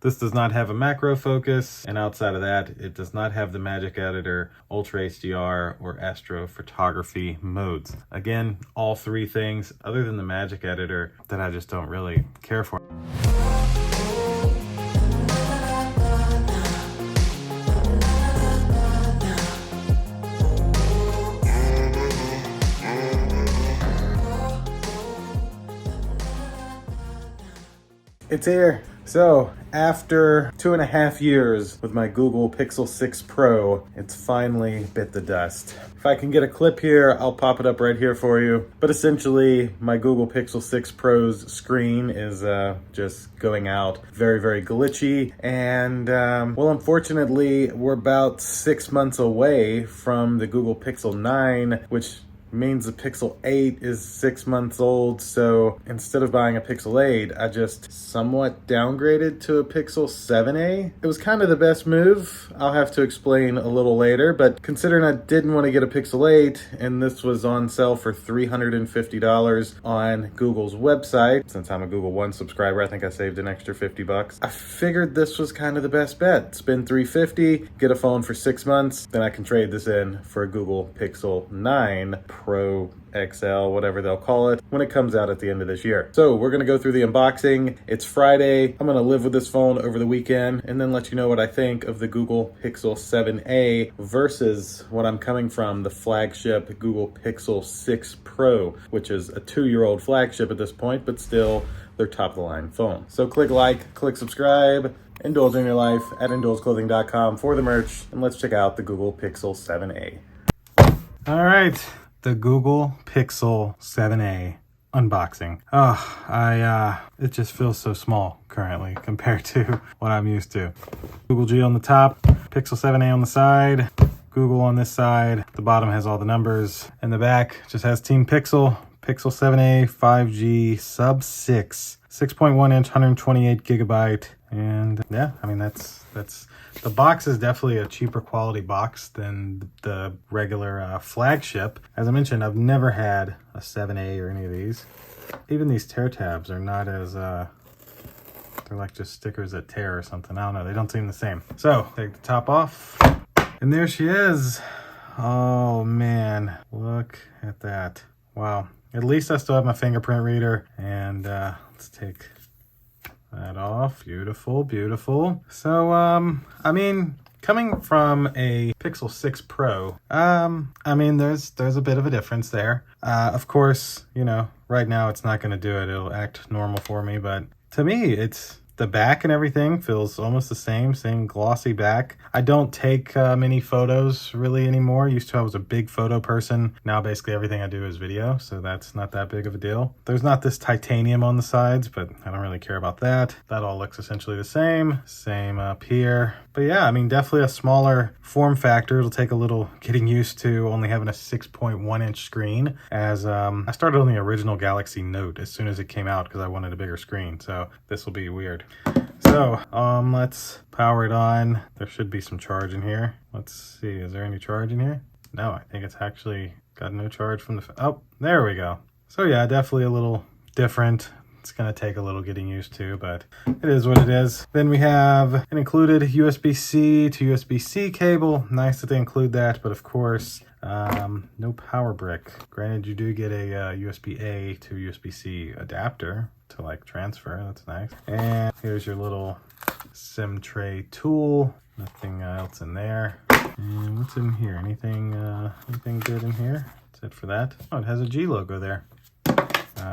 This does not have a macro focus, and outside of that, it does not have the Magic Editor, Ultra HDR, or astrophotography modes. Again, all three things other than the Magic Editor that I just don't really care for. It's here. So after 2.5 years with my Google Pixel 6 Pro, it's finally bit the dust. If I can get a clip here, I'll pop it up right here for you. But essentially, my Google Pixel 6 Pro's screen is just going out very, very glitchy. And well, unfortunately, we're about 6 months away from the Google Pixel 9, which means the Pixel 8 is 6 months old. So instead of buying a Pixel 8, I just somewhat downgraded to a Pixel 7a. It was kind of the best move. I'll have to explain a little later, but considering I didn't want to get a Pixel 8 and this was on sale for $350 on Google's website, since I'm a Google One subscriber, I think I saved an extra $50. I figured this was kind of the best bet. Spend $350, get a phone for 6 months, then I can trade this in for a Google Pixel 9 Pro XL, whatever they'll call it, when it comes out at the end of this year. So we're gonna go through the unboxing. It's Friday. I'm gonna live with this phone over the weekend and then let you know what I think of the Google Pixel 7a versus what I'm coming from, the flagship Google Pixel 6 Pro, which is a 2-year-old flagship at this point, but still their top of the line phone. So click like, click subscribe, indulge in your life at indulgeclothing.com for the merch, and let's check out the Google Pixel 7a. All right. The Google Pixel 7a unboxing. It just feels so small currently compared to what I'm used to. Google G on the top, Pixel 7a on the side, Google on this side. The bottom has all the numbers, and the back just has Team Pixel, Pixel 7a 5G sub 6, 6.1 inch, 128 gigabyte. And yeah, I mean, that's the box is definitely a cheaper quality box than the regular flagship. As I mentioned, I've never had a 7a or any of these. Even these tear tabs are not as, they're like just stickers that tear or something. I don't know, they don't seem the same. So, take the top off, and there she is. Oh man, look at that. Wow, at least I still have my fingerprint reader, and let's take that off. Beautiful, beautiful. So, I mean, coming from a Pixel 6 Pro, I mean, there's a bit of a difference there. Of course, you know, right now it's not going to do it. It'll act normal for me, but to me, it's the back and everything feels almost the same glossy back. I don't take many photos really anymore. Used to, I was a big photo person. Now basically everything I do is video, so that's not that big of a deal. There's not this titanium on the sides, but I don't really care about that. That all looks essentially the same. Same up here. But yeah, I mean, definitely a smaller form factor. It'll take a little getting used to only having a 6.1 inch screen, as I started on the original Galaxy Note as soon as it came out because I wanted a bigger screen. So this will be weird. So, let's power it on. There should be some charge in here. Let's see, is there any charge in here? No, I think it's actually got no charge from the, oh, there we go. So yeah, definitely a little different. It's gonna take a little getting used to, but it is what it is. Then we have an included USB-C to USB-C cable. Nice that they include that, but of course, no power brick. Granted, you do get a USB-A to USB-C adapter to like transfer. That's nice. And here's your little SIM tray tool. Nothing else in there. And what's in here? Anything good in here? That's it for that. Oh, it has a G logo there.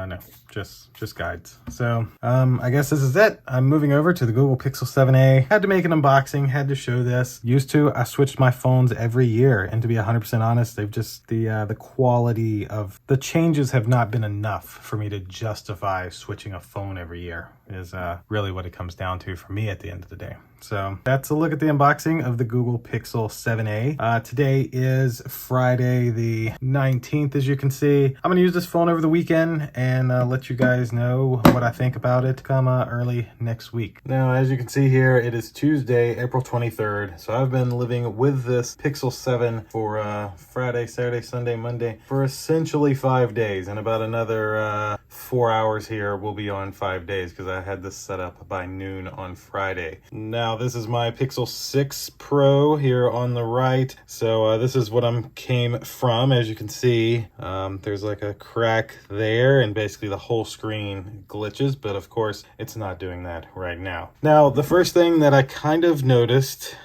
No, just guides. So, I guess this is it. I'm moving over to the Google Pixel 7a. Had to make an unboxing, had to show this. Used to, I switched my phones every year, and to be 100% honest, they've just, the quality of the changes have not been enough for me to justify switching a phone every year, is really what it comes down to for me at the end of the day. So that's a look at the unboxing of the Google Pixel 7a. Today is Friday the 19th, as you can see. I'm gonna use this phone over the weekend and let you guys know what I think about it come early next week. Now, as you can see here, it is Tuesday, April 23rd. So I've been living with this Pixel 7 for Friday, Saturday, Sunday, Monday for essentially 5 days, and about another 4 hours here will be on 5 days because I had this set up by noon on Friday. Now, this is my Pixel 6 Pro here on the right. So this is what I came from. As you can see, there's like a crack there, and basically the whole screen glitches, but of course it's not doing that right now. Now, the first thing that I kind of noticed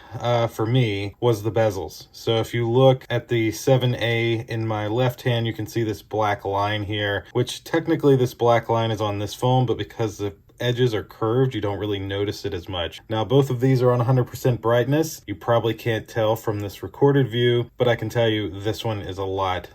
for me was the bezels. So if you look at the 7A in my left hand, you can see this black line here, which technically this black line is on this phone, but because the edges are curved, you don't really notice it as much. Now, both of these are on 100% brightness. You probably can't tell from this recorded view, but I can tell you this one is a lot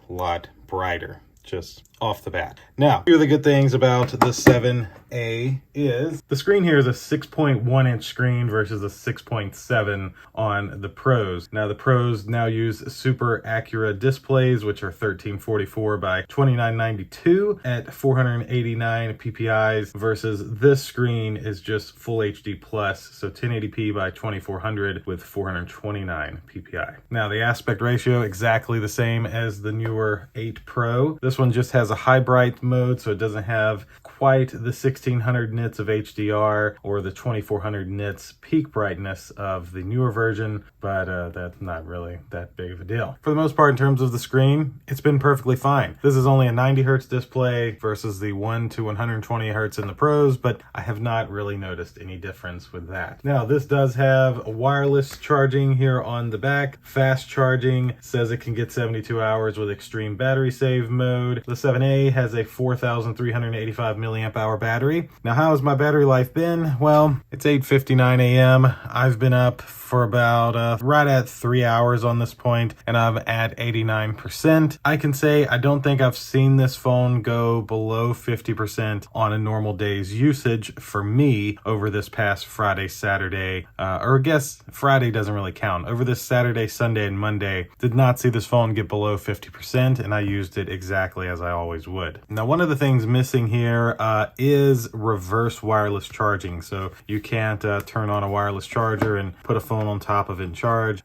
brighter, just off the bat. Now, a few of the good things about the 7A is the screen here is a 6.1 inch screen versus a 6.7 on the Pros. Now, the Pros now use super accurate displays, which are 1344 by 2992 at 489 PPIs, versus this screen is just full HD plus, so 1080p by 2400 with 429 PPI. Now, the aspect ratio exactly the same as the newer 8 Pro. This one just has a high bright mode, so it doesn't have quite the 1600 nits of HDR or the 2400 nits peak brightness of the newer version, but that's not really that big of a deal. For the most part, in terms of the screen, it's been perfectly fine. This is only a 90 hertz display versus the 1 to 120 hertz in the Pros, but I have not really noticed any difference with that. Now, this does have wireless charging here on the back. Fast charging says it can get 72 hours with extreme battery save mode. The 7A has a 4,385 milliamp hour battery. Now, how has my battery life been? Well, it's 8:59 a.m. I've been up for about right at 3 hours on this point, and I'm at 89%. I can say I don't think I've seen this phone go below 50% on a normal day's usage for me over this past Friday, Saturday, or I guess Friday doesn't really count. Over this Saturday, Sunday, and Monday, did not see this phone get below 50%, and I used it exactly as I always would. Now, one of the things missing here is reverse wireless charging. So you can't turn on a wireless charger and put a phone on top of it and charge.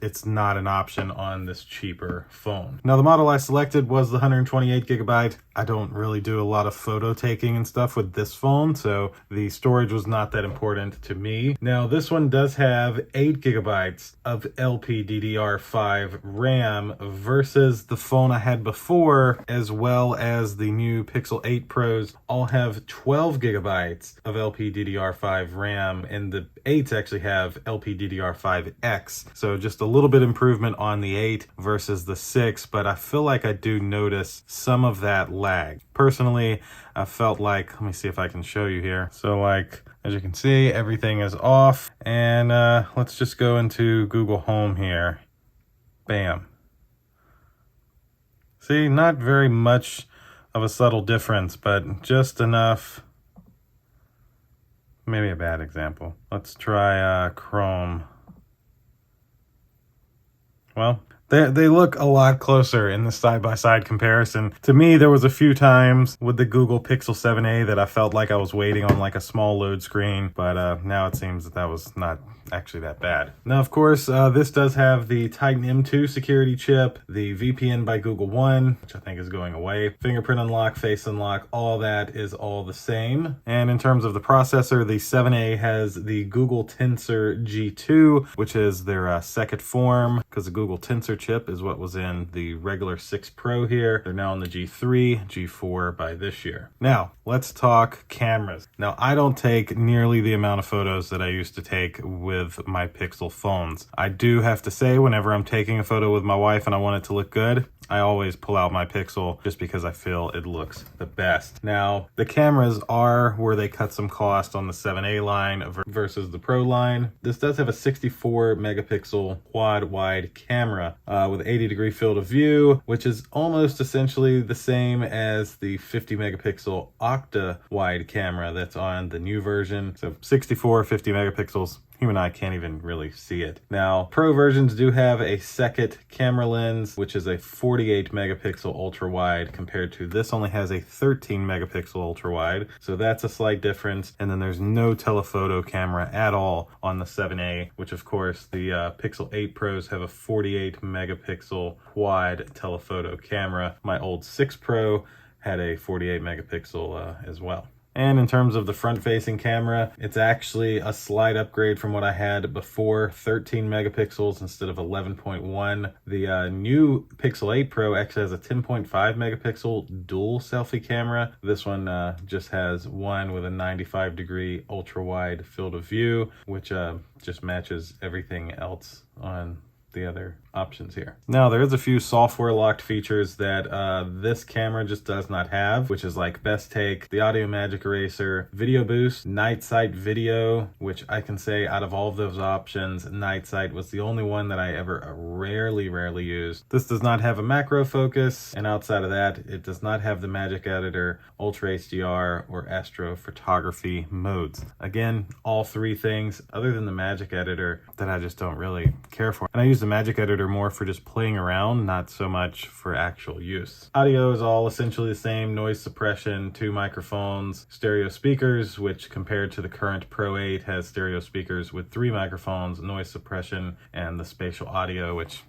It's not an option on this cheaper phone. Now, the model I selected was the 128 gigabyte. I don't really do a lot of photo taking and stuff with this phone, so the storage was not that important to me. Now, this one does have 8 gigabytes of LPDDR5 RAM versus the phone I had before, as well as the new Pixel 8 Pros, all have 12 gigabytes of LPDDR5 RAM, and the 8s actually have LPDDR5X. So just a little bit improvement on the 8 versus the 6, but I feel like I do notice some of that lag. Personally, I felt like, let me see if I can show you here. So like, as you can see, everything is off, and let's just go into Google Home here. Bam. See, not very much of a subtle difference, but just enough. Maybe a bad example. Let's try Chrome. Well, they look a lot closer in the side-by-side comparison. To me, there was a few times with the Google Pixel 7a that I felt like I was waiting on like a small load screen, but now it seems that was not actually that bad. Now, of course, this does have the Titan M2 security chip, the VPN by Google One, which I think is going away, fingerprint unlock, face unlock, all that is all the same. And in terms of the processor, the 7A has the Google Tensor G2, which is their second form, because the Google Tensor chip is what was in the regular 6 Pro here. They're now on the G3, G4 by this year. Now, let's talk cameras. Now, I don't take nearly the amount of photos that I used to take with my Pixel phones. I do have to say, whenever I'm taking a photo with my wife and I want it to look good, I always pull out my Pixel just because I feel it looks the best. Now, the cameras are where they cut some cost on the 7A line versus the Pro line. This does have a 64 megapixel quad wide camera with 80-degree field of view, which is almost essentially the same as the 50 megapixel octa wide camera that's on the new version. So 64, 50 megapixels. even I can't even really see it. Now, Pro versions do have a second camera lens, which is a 48 megapixel ultra wide compared to this only has a 13 megapixel ultra wide. So that's a slight difference. And then there's no telephoto camera at all on the 7A, which of course the Pixel 8 Pros have a 48 megapixel quad telephoto camera. My old 6 Pro had a 48 megapixel as well. And in terms of the front-facing camera, it's actually a slight upgrade from what I had before, 13 megapixels instead of 11.1. The new Pixel 8 Pro actually has a 10.5 megapixel dual selfie camera. This one just has one with a 95-degree ultra-wide field of view, which just matches everything else on the other options here. Now, there is a few software locked features that this camera just does not have, which is like Best Take, the Audio Magic Eraser, Video Boost, Night Sight Video, which I can say out of all of those options, Night Sight was the only one that I ever rarely used. This does not have a macro focus, and outside of that, it does not have the Magic Editor, Ultra HDR, or astrophotography modes. Again, all three things other than the Magic Editor that I just don't really care for. And I use the Magic Editor more for just playing around, not so much for actual use. Audio is all essentially the same: noise suppression, 2 microphones, stereo speakers, which compared to the current Pro 8 has stereo speakers with 3 microphones, noise suppression, and the spatial audio, which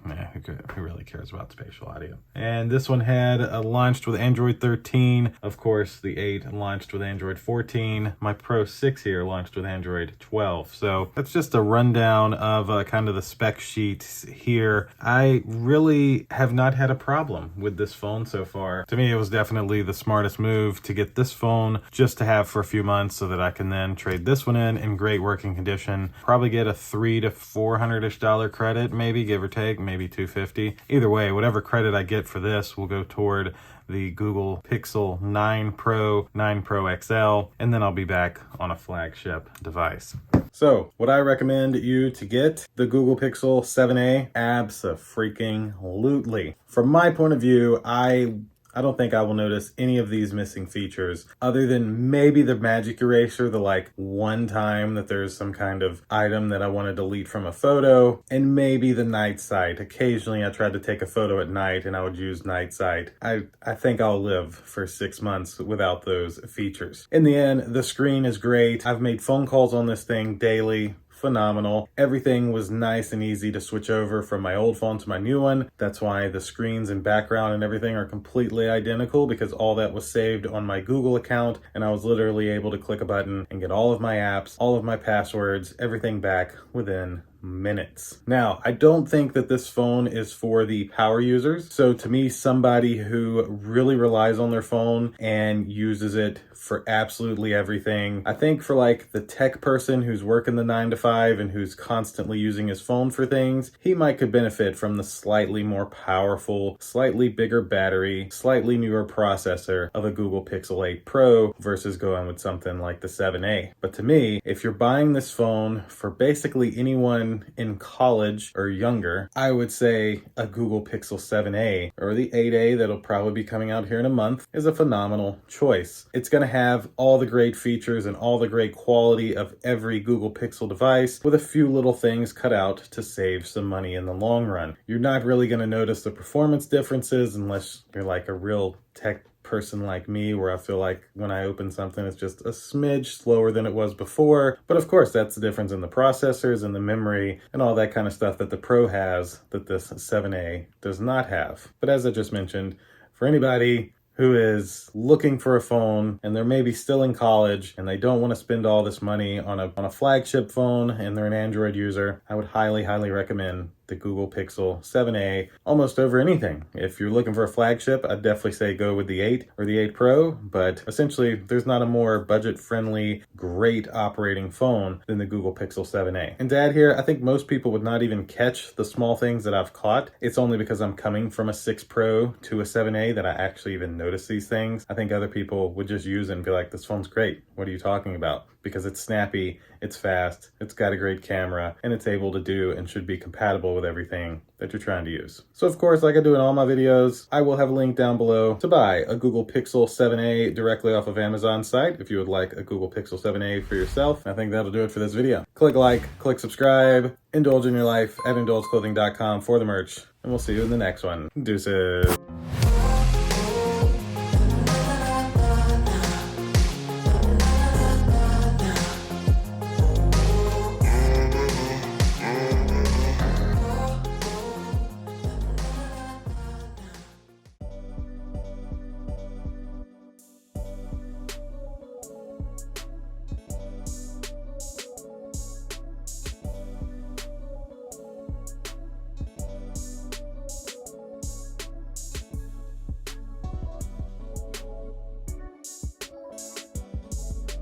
who really cares about spatial audio? And this one had launched with Android 13. Of course, the 8 launched with Android 14. My Pro 6 here launched with Android 12. So that's just a rundown of kind of the spec sheet here. I really have not had a problem with this phone so far. To me, it was definitely the smartest move to get this phone just to have for a few months so that I can then trade this one in great working condition. Probably get a $300 to $400-ish credit, maybe, give or take, maybe $250. Either way, whatever credit I get for this will go toward the Google Pixel 9 Pro, 9 Pro XL, and then I'll be back on a flagship device. So, would I recommend you to get the Google Pixel 7a? Abso-freaking-lutely. From my point of view, I don't think I will notice any of these missing features other than maybe the Magic Eraser, the like one time that there's some kind of item that I want to delete from a photo, and maybe the Night Sight. Occasionally I tried to take a photo at night and I would use Night Sight. I think I'll live for 6 months without those features. In the end, the screen is great. I've made phone calls on this thing daily. Phenomenal. Everything was nice and easy to switch over from my old phone to my new one. That's why the screens and background and everything are completely identical, because all that was saved on my Google account, and I was literally able to click a button and get all of my apps, all of my passwords, everything back within minutes. Now, I don't think that this phone is for the power users. So to me, somebody who really relies on their phone and uses it for absolutely everything, I think for like the tech person who's working the 9 to 5 and who's constantly using his phone for things, he might could benefit from the slightly more powerful, slightly bigger battery, slightly newer processor of a Google Pixel 8 Pro versus going with something like the 7a. But to me, if you're buying this phone for basically anyone in college or younger, I would say a Google Pixel 7a or the 8a that'll probably be coming out here in a month is a phenomenal choice. It's going to have all the great features and all the great quality of every Google Pixel device with a few little things cut out to save some money in the long run. You're not really going to notice the performance differences unless you're like a real tech person like me, where I feel like when I open something it's just a smidge slower than it was before. But of course, that's the difference in the processors and the memory and all that kind of stuff that the Pro has that this 7a does not have. But as I just mentioned, for anybody who is looking for a phone and they're maybe still in college and they don't want to spend all this money on a flagship phone and they're an Android user, I would highly recommend the Google Pixel 7a almost over anything. If you're looking for a flagship, I'd definitely say go with the 8 or the 8 Pro, but essentially there's not a more budget-friendly, great operating phone than the Google Pixel 7a. And to add here, I think most people would not even catch the small things that I've caught. It's only because I'm coming from a 6 Pro to a 7a that I actually even notice these things. I think other people would just use it and be like, this phone's great. What are you talking about? Because it's snappy, it's fast, it's got a great camera, and it's able to do and should be compatible with with everything that you're trying to use. So of course, like I do in all my videos, I will have a link down below to buy a Google Pixel 7a directly off of Amazon site if you would like a Google Pixel 7a for yourself. I think that'll do it for this video. Click like, click subscribe, indulge in your life at indulgeclothing.com for the merch, and we'll see you in the next one. Deuces.